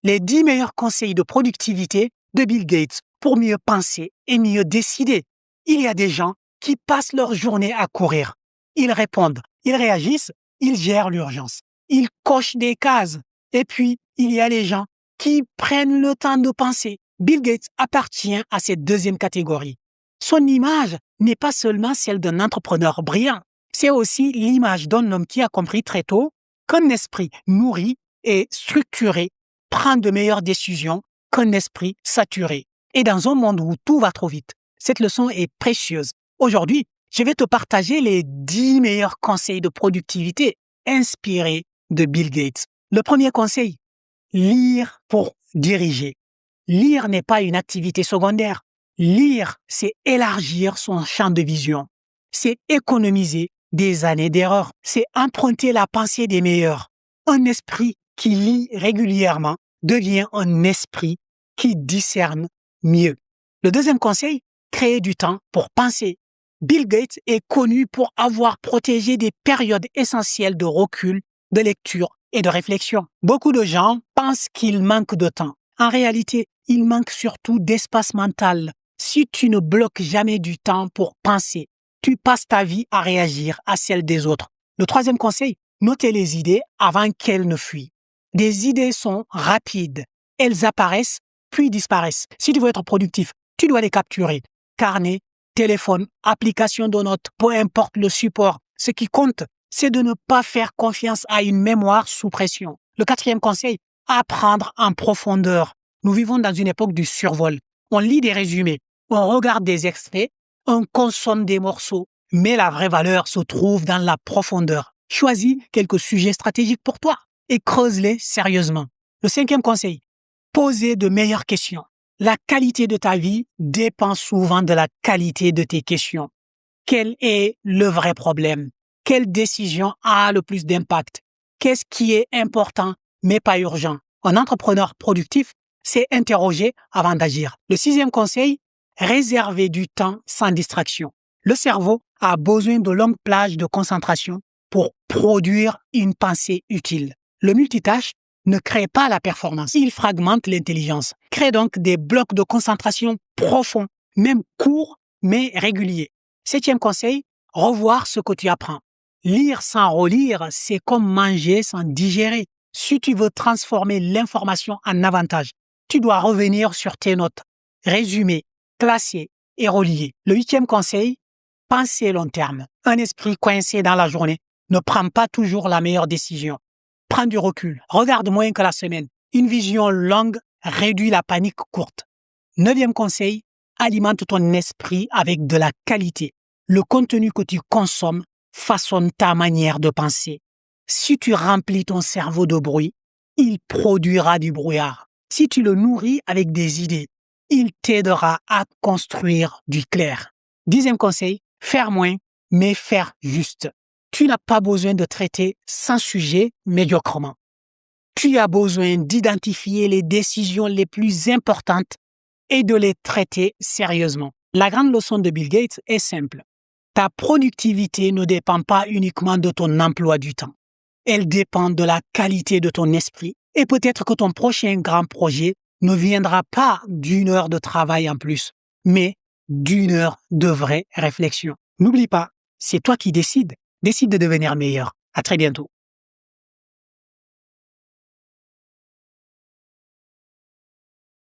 les 10 meilleurs conseils de productivité de Bill Gates pour mieux penser et mieux décider. Il y a des gens qui passent leur journée à courir. Ils répondent, ils réagissent, ils gèrent l'urgence. Ils cochent des cases. Et puis, il y a les gens qui prennent le temps de penser. Bill Gates appartient à cette deuxième catégorie. Son image n'est pas seulement celle d'un entrepreneur brillant, c'est aussi l'image d'un homme qui a compris très tôt qu'un esprit nourri et structuré prend de meilleures décisions qu'un esprit saturé. Et dans un monde où tout va trop vite, cette leçon est précieuse. Aujourd'hui, je vais te partager les 10 meilleurs conseils de productivité inspirés de Bill Gates. Le premier conseil, lire pour diriger. Lire n'est pas une activité secondaire. Lire, c'est élargir son champ de vision. C'est économiser des années d'erreur. C'est emprunter la pensée des meilleurs. Un esprit qui lit régulièrement devient un esprit qui discerne mieux. Le deuxième conseil, créer du temps pour penser. Bill Gates est connu pour avoir protégé des périodes essentielles de recul, de lecture et de réflexion. Beaucoup de gens pensent qu'il manque de temps. En réalité, il manque surtout d'espace mental. Si tu ne bloques jamais du temps pour penser, tu passes ta vie à réagir à celle des autres. Le troisième conseil, notez les idées avant qu'elles ne fuient. Des idées sont rapides. Elles apparaissent, puis disparaissent. Si tu veux être productif, tu dois les capturer. Carnet, téléphone, application de notes, peu importe le support. Ce qui compte, c'est de ne pas faire confiance à une mémoire sous pression. Le quatrième conseil, apprendre en profondeur. Nous vivons dans une époque du survol. On lit des résumés, on regarde des extraits, on consomme des morceaux, mais la vraie valeur se trouve dans la profondeur. Choisis quelques sujets stratégiques pour toi et creuse-les sérieusement. Le cinquième conseil, poser de meilleures questions. La qualité de ta vie dépend souvent de la qualité de tes questions. Quel est le vrai problème? Quelle décision a le plus d'impact? Qu'est-ce qui est important mais pas urgent? Un entrepreneur productif s'est interrogé avant d'agir. Le sixième conseil, réserver du temps sans distraction. Le cerveau a besoin de longues plages de concentration pour produire une pensée utile. Le multitâche ne crée pas la performance, il fragmente l'intelligence. Crée donc des blocs de concentration profonds, même courts mais réguliers. Septième conseil, revoir ce que tu apprends. Lire sans relire, c'est comme manger sans digérer. Si tu veux transformer l'information en avantage, tu dois revenir sur tes notes, résumer, classer et relier. Le huitième conseil, penser long terme. Un esprit coincé dans la journée ne prend pas toujours la meilleure décision. Prends du recul, regarde moins que la semaine. Une vision longue réduit la panique courte. Neuvième conseil, alimente ton esprit avec de la qualité. Le contenu que tu consommes façonne ta manière de penser. Si tu remplis ton cerveau de bruit, il produira du brouillard. Si tu le nourris avec des idées, il t'aidera à construire du clair. Dixième conseil, faire moins, mais faire juste. Tu n'as pas besoin de traiter 100 sujets médiocrement. Tu as besoin d'identifier les décisions les plus importantes et de les traiter sérieusement. La grande leçon de Bill Gates est simple. Ta productivité ne dépend pas uniquement de ton emploi du temps. Elle dépend de la qualité de ton esprit. Et peut-être que ton prochain grand projet ne viendra pas d'1 heure de travail en plus, mais d'1 heure de vraie réflexion. N'oublie pas, c'est toi qui décides. Décide de devenir meilleur. À très bientôt.